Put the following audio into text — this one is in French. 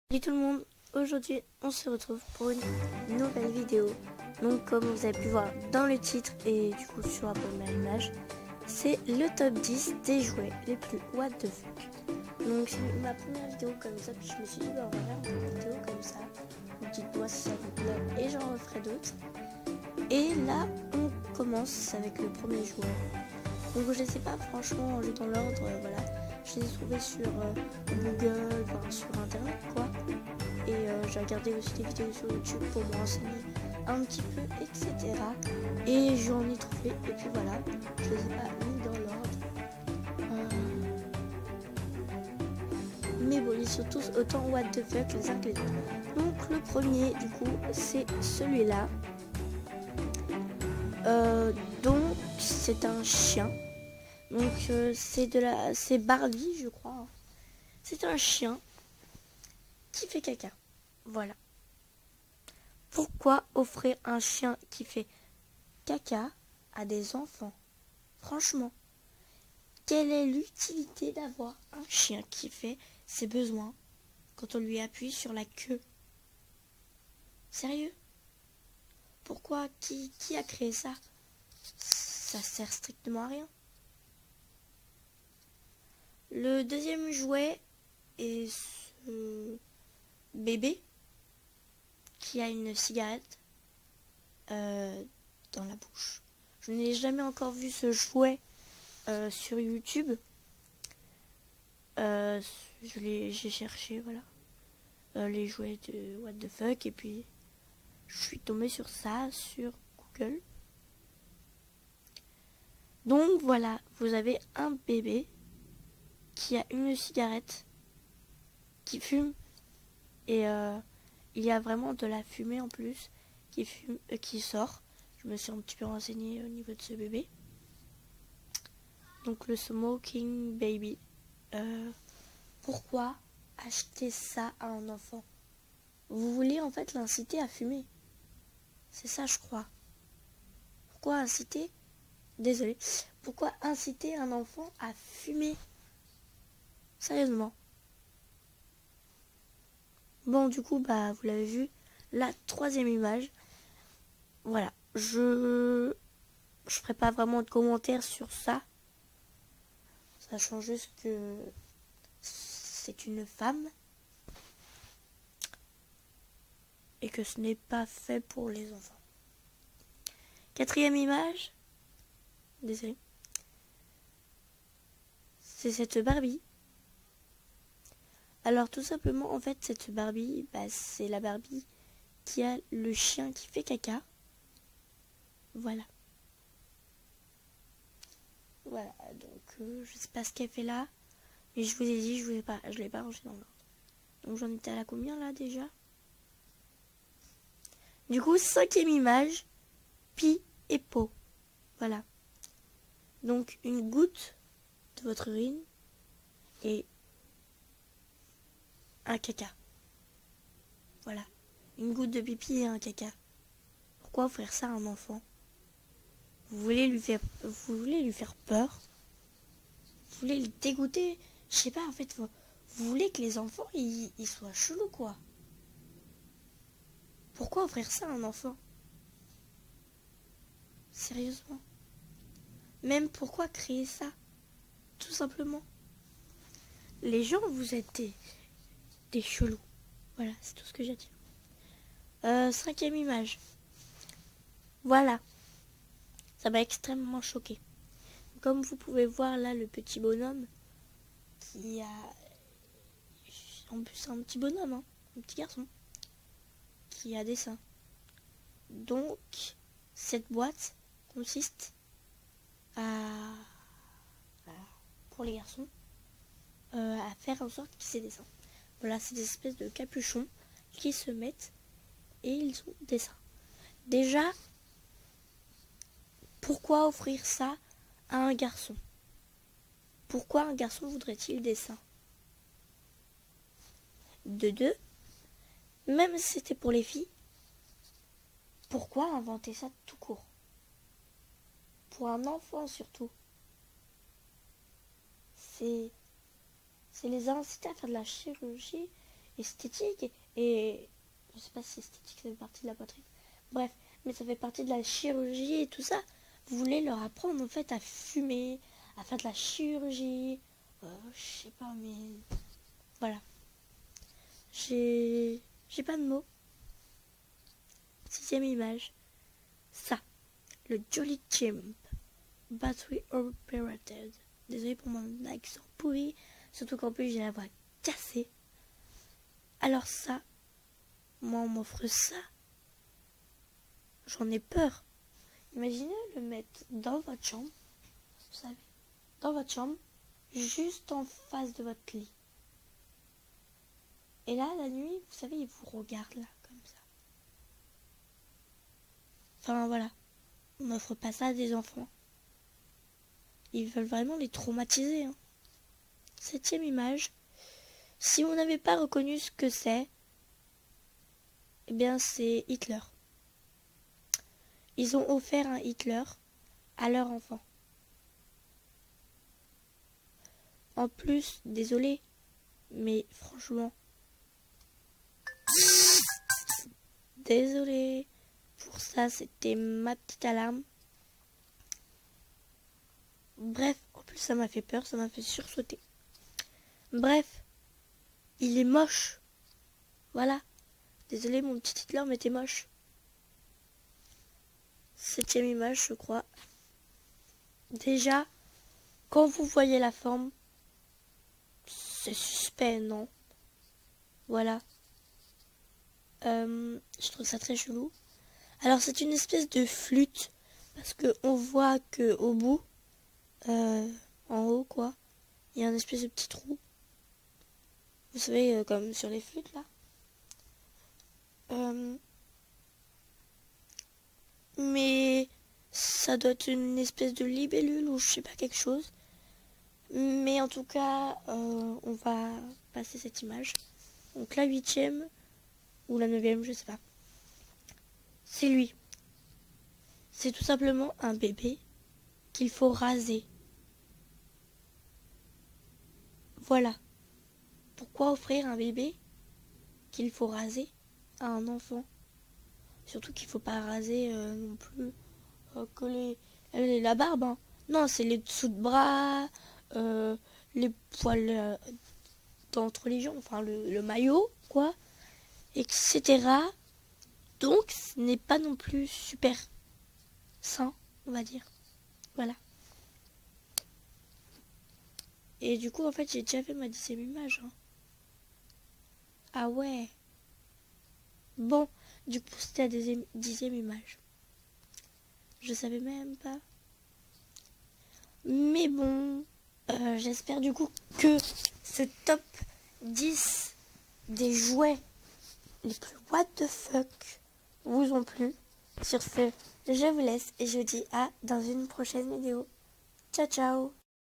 Salut tout le monde, aujourd'hui on se retrouve pour une nouvelle vidéo. Donc comme vous avez pu voir dans le titre et du coup sur la première image, c'est le top 10 des jouets les plus what the fuck. Donc c'est ma première vidéo comme ça, puis je me suis dit on va faire une vidéo comme ça. Dites-moi si ça vous plaît et j'en referai d'autres. Et là on commence avec le premier jouet. Donc je ne sais pas franchement dans l'ordre, voilà. Je les ai trouvés sur Google, enfin sur internet quoi. Et j'ai regardé aussi des vidéos sur YouTube pour me renseigner un petit peu, etc. Et j'en ai trouvé, et puis voilà, je les ai pas mis dans l'ordre. Mais bon, ils sont tous autant what the fuck les uns que les autres. Donc le premier, du coup, c'est celui-là. Donc c'est un chien. Donc c'est Barbie, je crois. Hein. C'est un chien qui fait caca. Voilà. Pourquoi offrir un chien qui fait caca à des enfants? Franchement, quelle est l'utilité d'avoir un chien qui fait ses besoins quand on lui appuie sur la queue? Sérieux? Pourquoi? Qui a créé ça? Ça sert strictement à rien. Le deuxième jouet est ce bébé qui a une cigarette dans la bouche. Je n'ai jamais encore vu ce jouet sur YouTube. J'ai cherché, voilà, les jouets de what the fuck, et puis je suis tombée sur ça sur Google. Donc voilà, vous avez un bébé qui a une cigarette, qui fume, et il y a vraiment de la fumée en plus qui sort. Je me suis un petit peu renseignée au niveau de ce bébé. Donc le smoking baby. Pourquoi acheter ça à un enfant? Vous voulez en fait l'inciter à fumer. C'est ça, je crois. Pourquoi inciter Pourquoi inciter un enfant à fumer? Sérieusement. Bon, du coup, vous l'avez vu, la troisième image. Voilà, je ferai pas vraiment de commentaires sur ça. Sachant juste que c'est une femme et que ce n'est pas fait pour les enfants. Quatrième image. Désolé. C'est cette Barbie. Alors tout simplement, en fait, cette Barbie, c'est la Barbie qui a le chien qui fait caca. Voilà. Voilà, donc je sais pas ce qu'elle fait là. Mais je vous ai dit, je l'ai pas rangé dans l'ordre. Donc j'en étais à la combien là déjà? Du coup, cinquième image, Pi et Po. Voilà. Donc une goutte de votre urine et un caca. Voilà. Une goutte de pipi et un caca. Pourquoi offrir ça à un enfant? Vous voulez lui faire peur? Vous voulez le dégoûter? Je sais pas, en fait, vous voulez que les enfants, ils soient chelous, quoi. Pourquoi offrir ça à un enfant? Sérieusement. Même pourquoi créer ça? Tout simplement. Les gens, vous êtes des chelous. Voilà, c'est tout ce que j'ai à dire. Cinquième image. Voilà. Ça m'a extrêmement choqué. Comme vous pouvez voir là, le petit bonhomme qui a... En plus, c'est un petit bonhomme, hein, un petit garçon qui a des seins. Donc, cette boîte consiste à pour les garçons, à faire en sorte qu'ils aient des seins. Voilà, c'est des espèces de capuchons qui se mettent et ils ont des seins. Déjà, pourquoi offrir ça à un garçon? Pourquoi un garçon voudrait-il des seins? De deux, même si c'était pour les filles, pourquoi inventer ça tout court? Pour un enfant surtout. C'est les inciter à faire de la chirurgie esthétique et je sais pas si esthétique ça fait partie de la poitrine. Bref, mais ça fait partie de la chirurgie et tout ça. Vous voulez leur apprendre en fait à fumer, à faire de la chirurgie, je sais pas mais voilà. J'ai pas de mots. 6e image. Ça, le Jolly Chimp, battery operated. Désolé pour mon accent pourri, surtout qu'en plus j'ai la voix cassée. Alors ça, moi on m'offre ça, j'en ai peur. Imaginez le mettre dans votre chambre, vous savez, dans votre chambre, juste en face de votre lit. Et là, la nuit, vous savez, il vous regarde là, comme ça. Enfin voilà, on n'offre pas ça à des enfants. Ils veulent vraiment les traumatiser. 7e image. Si vous n'avez pas reconnu ce que c'est, eh bien c'est Hitler. Ils ont offert un Hitler à leur enfant. En plus, désolé, mais franchement, désolé pour ça, c'était ma petite alarme. Bref, en plus ça m'a fait peur, ça m'a fait sursauter. Bref, il est moche. Voilà. Désolé, mon petit Hitler, mais t'es moche. 7e image, je crois. Déjà, quand vous voyez la forme, c'est suspect, non? Voilà. Je trouve ça très chelou. Alors, c'est une espèce de flûte, parce qu'on voit que au bout, en haut, quoi, il y a un espèce de petit trou. Vous savez, comme sur les flûtes, là. Mais ça doit être une espèce de libellule ou je sais pas quelque chose. Mais en tout cas, on va passer cette image. Donc la 8e ou la 9e, je sais pas. C'est lui. C'est tout simplement un bébé qu'il faut raser. Voilà. Pourquoi offrir un bébé qu'il faut raser à un enfant? Surtout qu'il faut pas raser non plus que la barbe. Hein. Non, c'est les dessous de bras, les poils d'entre les jambes, enfin le maillot, quoi, etc. Donc, ce n'est pas non plus super sain, on va dire. Voilà. Et du coup, en fait, j'ai déjà fait ma 10e image. Hein. Ah ouais. Bon, du coup, c'était la 10e image. Je savais même pas. Mais bon, j'espère du coup que ce top 10 des jouets les plus what the fuck vous ont plu. Sur ce, je vous laisse et je vous dis à dans une prochaine vidéo. Ciao ciao.